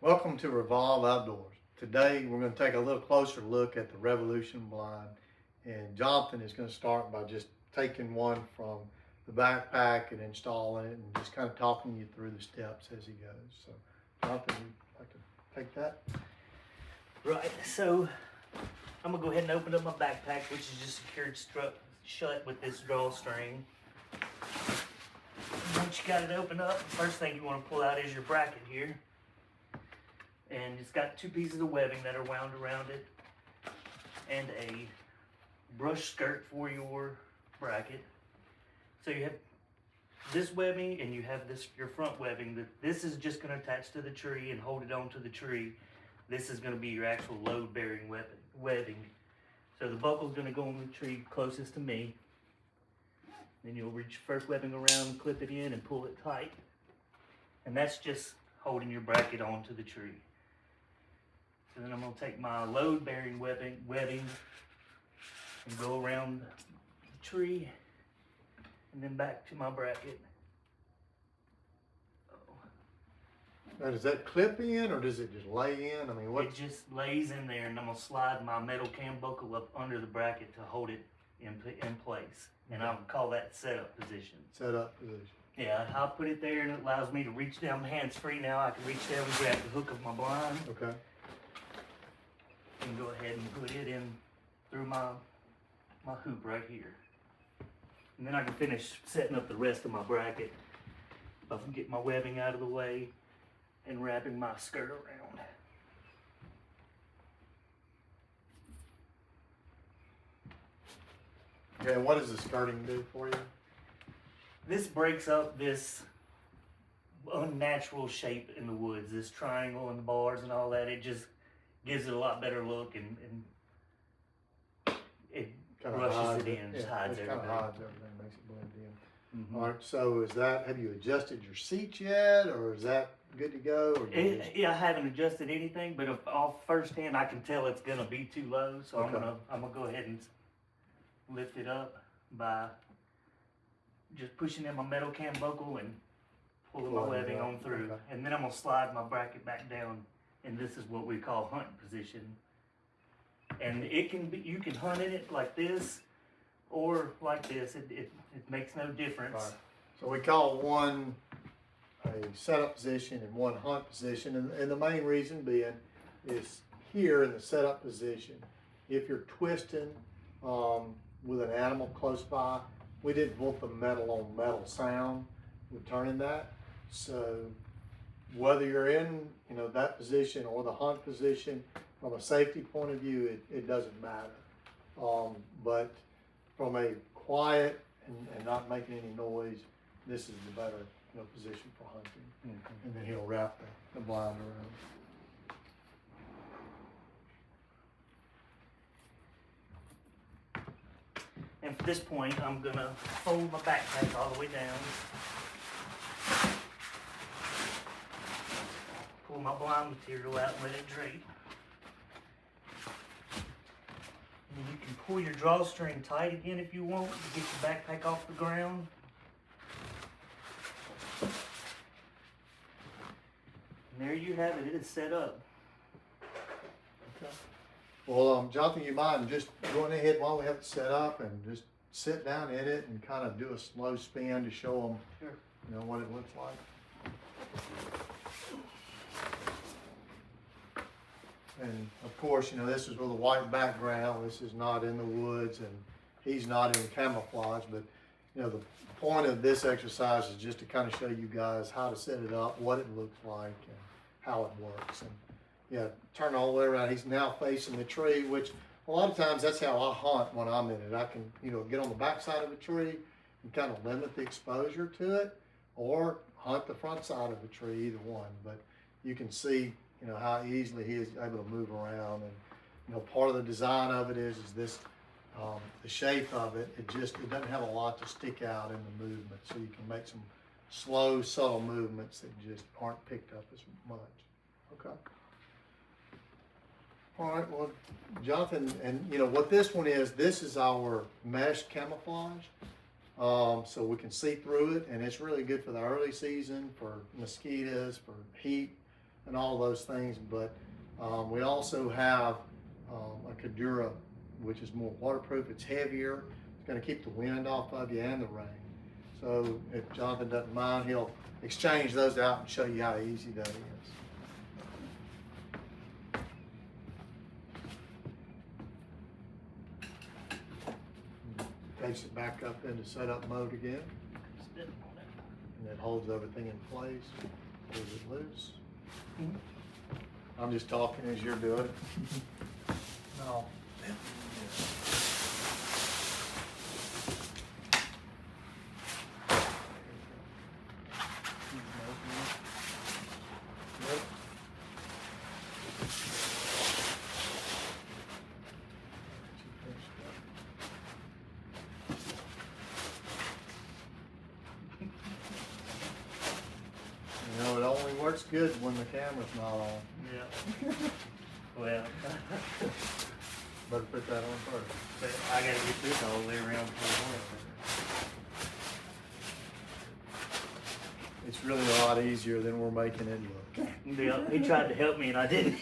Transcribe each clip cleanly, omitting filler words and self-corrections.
Welcome to Revolve Outdoors. Today we're going to take a little closer look at the Revolution blind, and Jonathan is going to start by just taking one from the backpack and installing it and just kind of talking you through the steps as he goes. So Jonathan, you'd like to take that? Right, so I'm going to go ahead and open up my backpack, which is just secured shut with this drawstring. Once you got it open up, the first thing you want to pull out is your bracket here. And it's got two pieces of webbing that are wound around it and a brush skirt for your bracket. So you have this webbing and you have your front webbing. This is just going to attach to the tree and hold it onto the tree. This is going to be your actual load bearing webbing. So the buckle is going to go on the tree closest to me. Then you'll reach first webbing around, clip it in and pull it tight. And that's just holding your bracket onto the tree. So then I'm going to take my load bearing webbing and go around the tree and then back to my bracket. Now, does that clip in or does it just lay in? I mean, what? It just lays in there, and I'm going to slide my metal cam buckle up under the bracket to hold it in place. And I'll call that setup position. Setup position. Yeah, I'll put it there and it allows me to reach down hands free now. I can reach down and grab the hook of my blind. Okay. And go ahead and put it in through my hoop right here. And then I can finish setting up the rest of my bracket. I can get my webbing out of the way and wrapping my skirt around. Okay, and what does the skirting do for you? This breaks up this unnatural shape in the woods, this triangle and the bars and all that. It just gives it a lot better look and it Kinda brushes it in, just hides it everything. Kind of hides everything, makes it blend in. Mm-hmm. All right, so have you adjusted your seats yet, or is that good to go? Or Yeah, I haven't adjusted anything, but off first hand, I can tell it's gonna be too low, so Okay. I'm gonna go ahead and lift it up by just pushing in my metal cam buckle and pulling my webbing on through, okay. and then I'm gonna slide my bracket back down, and this is what we call hunt position. And you can hunt in it like this or like this. It makes no difference. Right. So we call one a setup position and one hunt position, and the main reason being is here in the setup position, if you're twisting with an animal close by, we didn't want the metal on metal sound with turning that. So whether you're in that position or the hunt position, from a safety point of view, it doesn't matter. But from a quiet and not making any noise, this is the better position for hunting. Mm-hmm. And then he'll wrap the blind around. And for this point, I'm gonna fold my backpack all the way down. Pull my blind material out and let it drape. And you can pull your drawstring tight again if you want to get your backpack off the ground. And there you have it. It is set up. Okay. Well, Jonathan, you mind just going ahead while we have it set up and just sit down in it and kind of do a slow spin to show them, Sure. what it looks like. And of course, this is with a white background. This is not in the woods, and he's not in camouflage. But the point of this exercise is just to kind of show you guys how to set it up, what it looks like, and how it works. And yeah, turn all the way around. He's now facing the tree, which a lot of times that's how I hunt when I'm in it. I can, get on the back side of a tree and kind of limit the exposure to it, or hunt the front side of a tree, either one. But you can see, how easily he is able to move around. And, part of the design of it is this, the shape of it, it doesn't have a lot to stick out in the movement. So you can make some slow, subtle movements that just aren't picked up as much. Okay. All right, well, Jonathan, and what this one is, this is our mesh camouflage. So we can see through it, and it's really good for the early season, for mosquitoes, for heat. and all those things, but we also have a Cadura, which is more waterproof. It's heavier. It's going to keep the wind off of you and the rain. So if Jonathan doesn't mind, he'll exchange those out and show you how easy that is. Takes it back up into setup mode again, and it holds everything in place. Pulls it loose. I'm just talking as you're doing it. No. You know, it only works good when the camera's not on. Yeah. Well, Better put that on first. but I gotta get this all the way around before It's really a lot easier than we're making it look. yeah, he tried to help me and I didn't.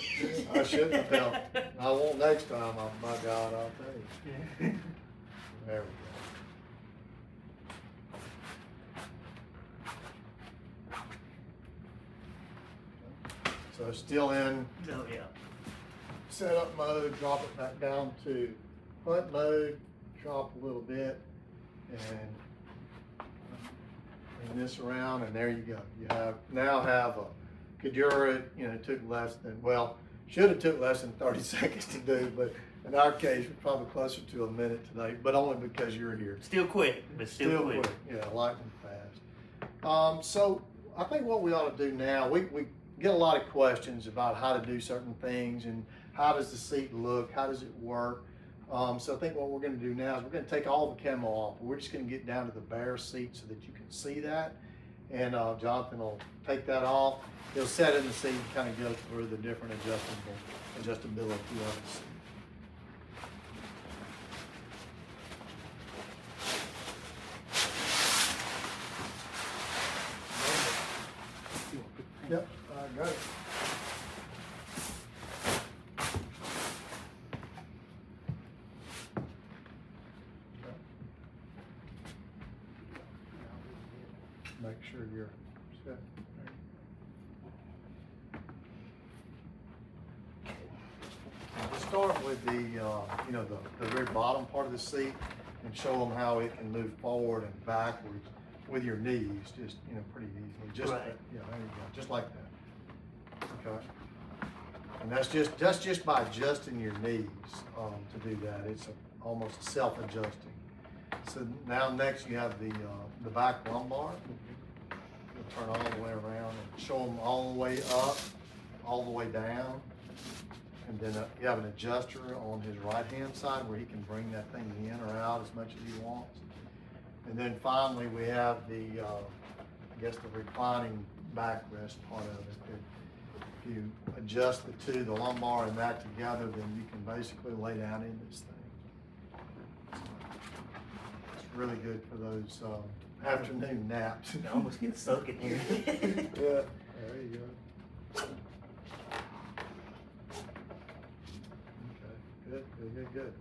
I shouldn't have helped. I won't next time. My God, I'll tell you. Yeah. There we go. So still in Oh, yeah. setup mode, drop it back down to hunt mode, drop a little bit, and bring this around, and there you go. You now have a Cadura. You know, it took less than, well, should have took less than 30 seconds to do, but in our case, we're probably closer to a minute today, but only because you're here. Still quick, but still quick. Yeah, lightning fast. So I think what we ought to do now, we get a lot of questions about how to do certain things and how does the seat look, how does it work. So I think what we're going to do now is we're going to take all the camo off. We're just going to get down to the bare seat so that you can see that. And Jonathan will take that off. He'll set in the seat and kind of go through the different adjustability of the seat. Yep, I got it. Make sure you're set. We'll start with the, you know, the very bottom part of the seat and show them how it can move forward and backwards with your knees, just, you know, pretty easily. Just, Right. yeah, there you go, just like that. Okay. And that's just by adjusting your knees to do that. It's almost self-adjusting. So now next you have the back lumbar. You'll turn all the way around and show them all the way up, all the way down. And then you have an adjuster on his right-hand side where he can bring that thing in or out as much as he wants. And then finally, we have the, I guess the reclining backrest part of it. If you adjust the two, the lumbar and that together, then you can basically lay down in this thing. It's really good for those afternoon naps. I almost get stuck in here. Yeah, there you go. Okay, good.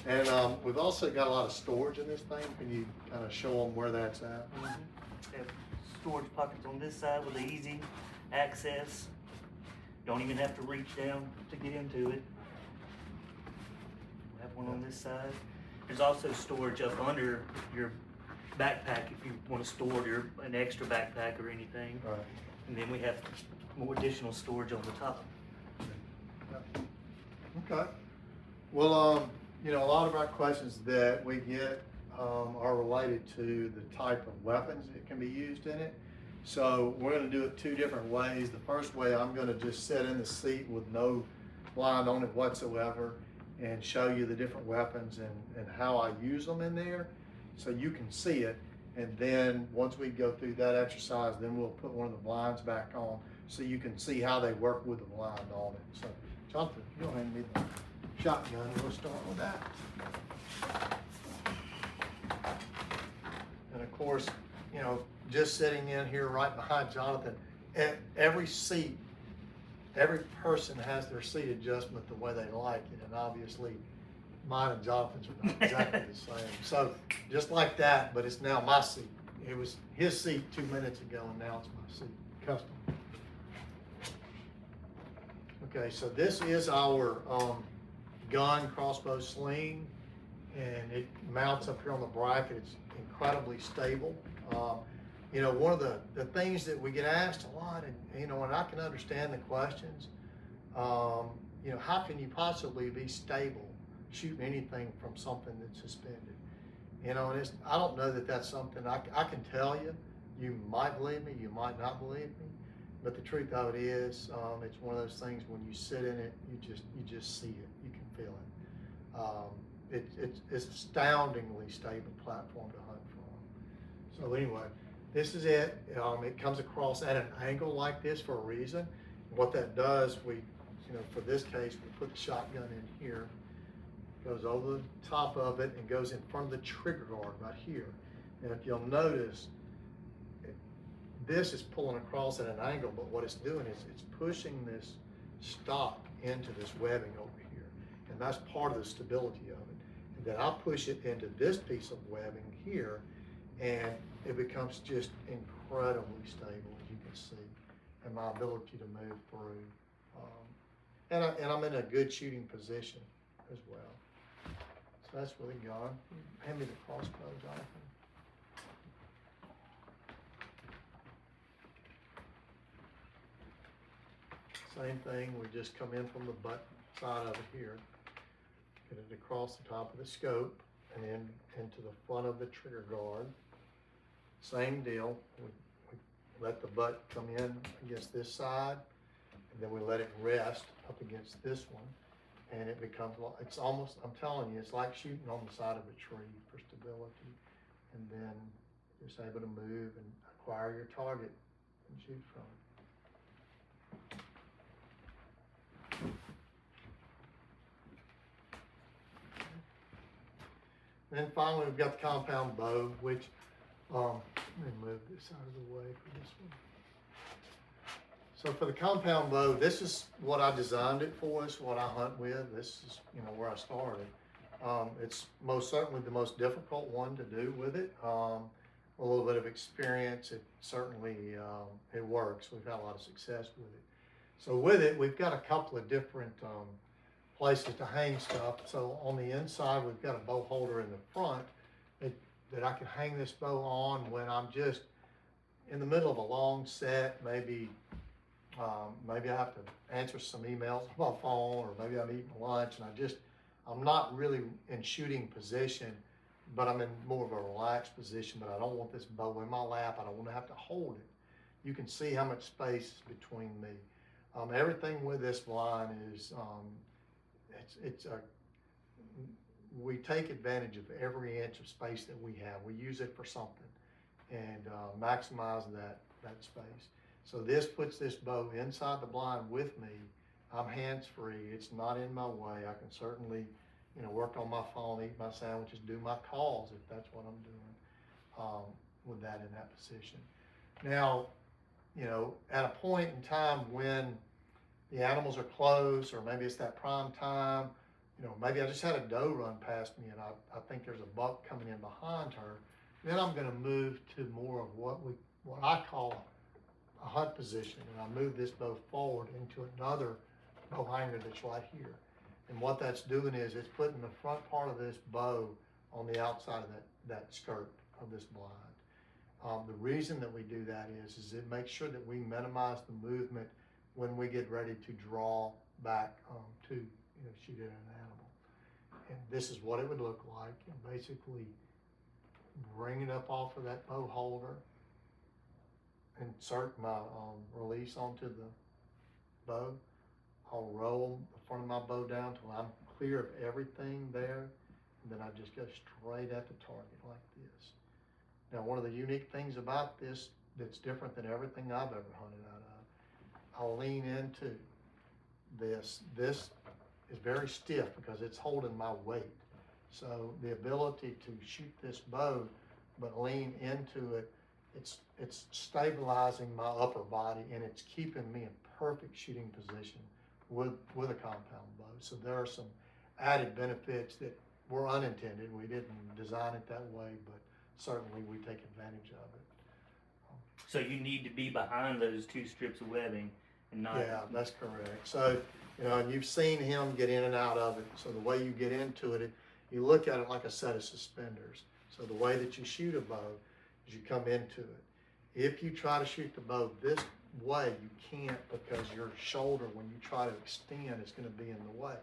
And we've also got a lot of storage in this thing. Can you kind of show them where that's at? Have storage pockets on this side with easy access. Don't even have to reach down to get into it. Have one on this side. There's also storage up under your backpack if you want to store an extra backpack or anything. Right. And then we have more additional storage on the top. Okay. Well, you know, a lot of our questions that we get are related to the type of weapons that can be used in it. So we're going to do it two different ways. The first way, I'm going to just sit in the seat with no blind on it whatsoever and show you the different weapons and how I use them in there so you can see it. And then once we go through that exercise, then we'll put one of the blinds back on so you can see how they work with the blind on it. So Jonathan, you'll hand me the shotgun. We'll start with that. And of course, you know, just sitting in here right behind Jonathan, every seat, every person has their seat adjustment the way they like it, and obviously mine and Jonathan's are not exactly the same. So just like that, but it's now my seat. It was his seat 2 minutes ago, and now it's my seat, custom. Okay, so this is our gun crossbow sling, and it mounts up here on the bracket. It's incredibly stable. You know, one of the things that we get asked a lot, and you know, and I can understand the questions, you know, how can you possibly be stable shooting anything from something that's suspended? You know, and I don't know that that's something I can tell you. You might believe me, you might not believe me, but the truth of it is, it's one of those things when you sit in it, you just see it, you can feel it. It's astoundingly stable platform to hunt from. So anyway, this is it. It comes across at an angle like this for a reason. What that does, you know, for this case, we put the shotgun in here, goes over the top of it and goes in front of the trigger guard right here. And if you'll notice, this is pulling across at an angle, but what it's doing is it's pushing this stock into this webbing over here. And that's part of the stability of it. And then I'll push it into this piece of webbing here, and it becomes just incredibly stable, as you can see, and my ability to move through. And I'm in a good shooting position as well. So that's really gone. Hand me the crossbow, Jonathan. Same thing, we just come in from the butt side of it here, get it across the top of the scope, and then into the front of the trigger guard. Same deal, we let the butt come in against this side, and then we let it rest up against this one, and it becomes, it's almost, I'm telling you, it's like shooting on the side of a tree for stability, and then you're just able to move and acquire your target and shoot from it. Then finally, we've got the compound bow, which, let me move this out of the way for this one. So for the compound bow, this is what I designed it for. It's what I hunt with. This is, you know, where I started. It's most certainly the most difficult one to do with it. A little bit of experience, it certainly, it works. We've had a lot of success with it. So with it, we've got a couple of different places to hang stuff. So on the inside, we've got a bow holder in the front that I can hang this bow on when I'm just in the middle of a long set. Maybe I have to answer some emails on my phone, or maybe I'm eating lunch and I'm not really in shooting position, but I'm in more of a relaxed position, but I don't want this bow in my lap. I don't want to have to hold it. You can see how much space is between me. Everything with this blind is, we take advantage of every inch of space that we have. We use it for something and maximize that space. So this puts this bow inside the blind with me. I'm hands-free. It's not in my way. I can certainly, you know, work on my phone, eat my sandwiches, do my calls if that's what I'm doing with that in that position. Now, you know, at a point in time when the animals are close, or maybe it's that prime time, you know, maybe I just had a doe run past me and I think there's a buck coming in behind her, then I'm going to move to more of what I call a hunt position, and I move this bow forward into another bow hanger that's right here. And what that's doing is it's putting the front part of this bow on the outside of that skirt of this blind. The reason that we do that is it makes sure that we minimize the movement when we get ready to draw back to, you know, shoot at an animal. And this is what it would look like. And basically bring it up off of that bow holder, insert my release onto the bow. I'll roll the front of my bow down till I'm clear of everything there, and then I just go straight at the target like this. Now, one of the unique things about this that's different than everything I've ever hunted out of, I'll lean into this. This is very stiff because it's holding my weight. So the ability to shoot this bow but lean into it it's stabilizing my upper body, and it's keeping me in perfect shooting position with a compound bow. So there are some added benefits that were unintended. We didn't design it that way, but certainly we take advantage of it. So you need to be behind those two strips of webbing and not. Yeah, that's correct. So, you know, and you've seen him get in and out of it. So the way you get into it, you look at it like a set of suspenders. So the way that you shoot a bow is you come into it. If you try to shoot the bow this way, you can't, because your shoulder, when you try to extend, is going to be in the way.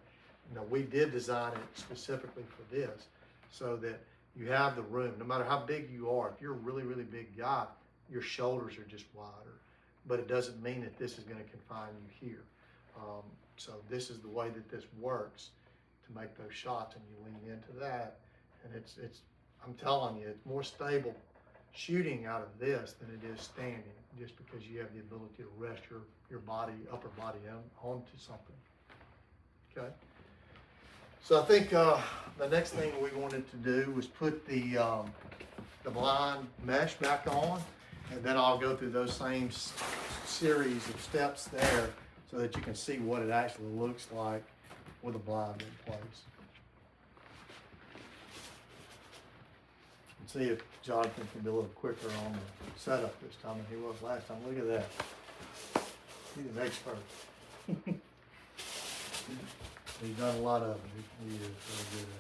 Now, we did design it specifically for this so that you have the room. No matter how big you are, if you're a really, really big guy, your shoulders are just wider. But it doesn't mean that this is going to confine you here. So this is the way that this works to make those shots, and you lean into that, and it's I'm telling you, it's more stable shooting out of this than it is standing, just because you have the ability to rest your body, upper body onto something. Okay. So I think the next thing we wanted to do was put the blind mesh back on, and then I'll go through those same series of steps there so that you can see what it actually looks like with a blind in place. And see if Jonathan can be a little quicker on the setup this time than he was last time. Look at that. He's an expert. He's done a lot of it. He is really good at it.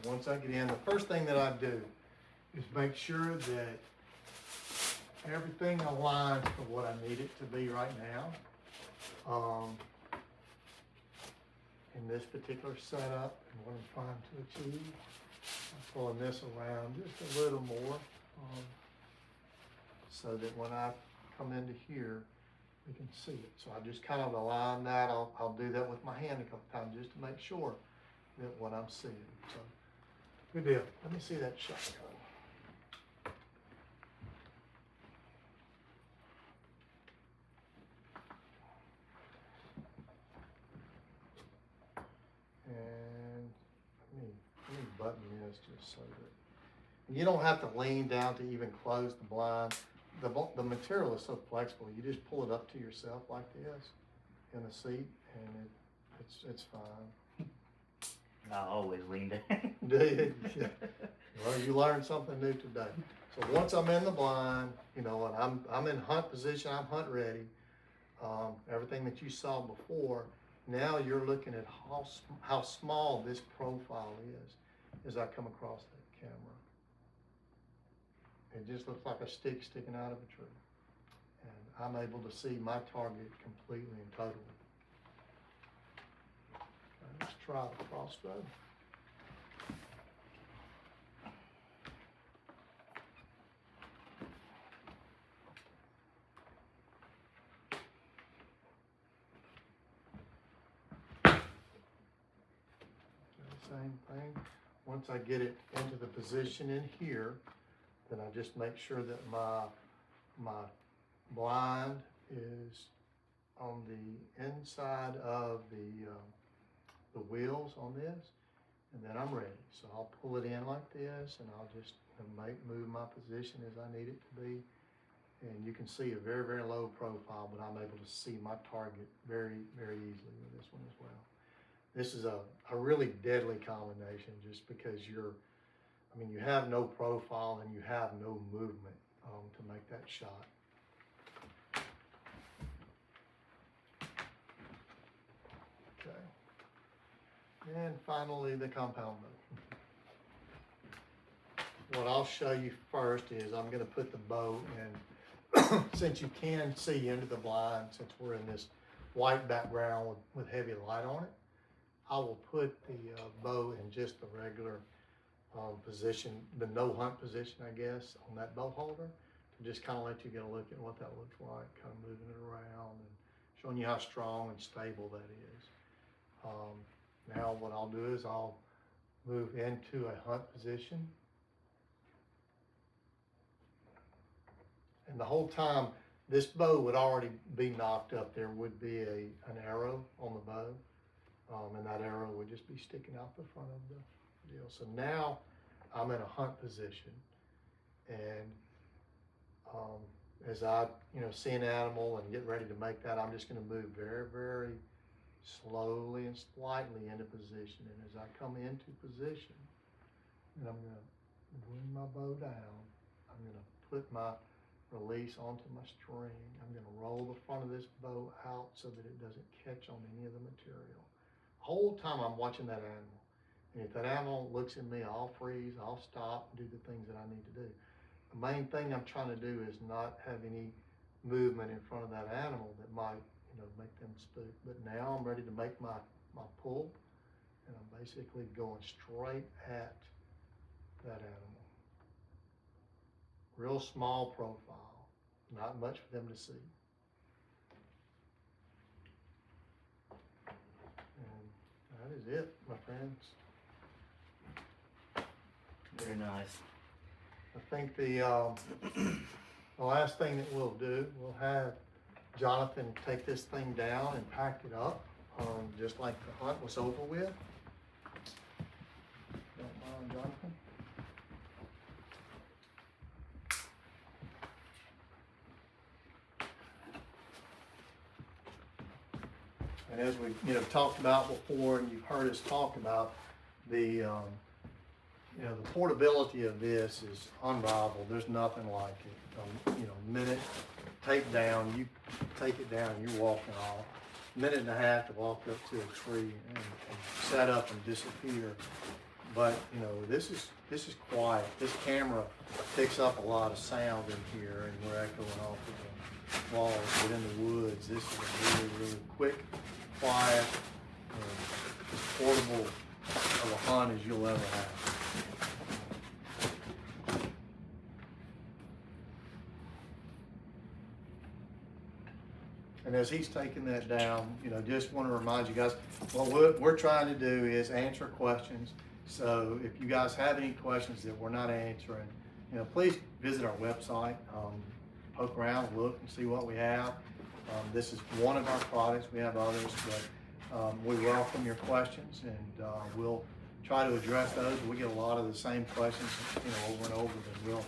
Once I get in, the first thing that I do is make sure that everything aligns for what I need it to be right now. In this particular setup and what I'm trying to achieve, I'm pulling this around just a little more so that when I come into here, we can see it. So I just kind of align that. I'll do that with my hand a couple times just to make sure that what I'm seeing. So good deal. Let me see that shot go. And let me button this just so that you don't have to lean down to even close the blind. The material is so flexible. You just pull it up to yourself like this in the seat, and it's fine. I always lean down. Do you? Yeah. Well, you learned something new today. So once I'm in the blind, you know, and I'm in hunt position, I'm hunt ready. Everything that you saw before. Now you're looking at how small this profile is as I come across that camera. It just looks like a stick sticking out of a tree. And I'm able to see my target completely and totally. Okay, let's try the crossbow. Same thing. Once I get it into the position in here, then I just make sure that my blind is on the inside of the wheels on this, and then I'm ready. So I'll pull it in like this, and I'll just move my position as I need it to be. And you can see a very, very low profile, but I'm able to see my target very, very easily with this one as well. This is a really deadly combination just because you have no profile and you have no movement to make that shot. Okay. And finally, the compound bow. What I'll show you first is I'm going to put the bow in, since you can see into the blind, since we're in this white background with heavy light on it. I will put the bow in just the regular position, the no hunt position, I guess, on that bow holder, to just kind of let you get a look at what that looks like, kind of moving it around and showing you how strong and stable that is. Now what I'll do is I'll move into a hunt position. And the whole time, this bow would already be knocked up. There would be an arrow on the bow, and that arrow would just be sticking out the front of the deal. So now I'm in a hunt position, and as I see an animal and get ready to make that, I'm just going to move very, very slowly and slightly into position. And as I come into position, and I'm going to bring my bow down, I'm going to put my release onto my string. I'm going to roll the front of this bow out so that it doesn't catch on any of the material. The whole time I'm watching that animal. And if that animal looks at me, I'll freeze, I'll stop, do the things that I need to do. The main thing I'm trying to do is not have any movement in front of that animal that might, make them spook. But now I'm ready to make my pull, and I'm basically going straight at that animal. Real small profile, not much for them to see. And that is it, my friends. Very nice. I think the last thing that we'll do, we'll have Jonathan take this thing down and pack it up, just like the hunt was over with. Don't mind, Jonathan. And as we talked about before, and you've heard us talk about, the the portability of this is unrivaled. There's nothing like it. Minute takedown, you take it down, you're walking off. Minute and a half to walk up to a tree and set up and disappear. But this is quiet. This camera picks up a lot of sound in here, and we're echoing off of the walls. But in the woods, this is a really, really quick, quiet, as portable of a hunt as you'll ever have. And as he's taking that down, just want to remind you guys, what we're trying to do is answer questions. So if you guys have any questions that we're not answering, please visit our website, poke around, look and see what we have. This is one of our products. We have others, but we welcome your questions, and we'll try to address those. We get a lot of the same questions, over and over, but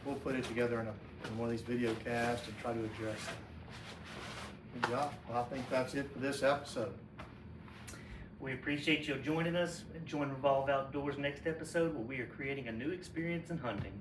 we'll put it together in one of these video casts and try to address them. Good job. Well, I think that's it for this episode. We appreciate you joining us. Join Revolve Outdoors next episode, where we are creating a new experience in hunting.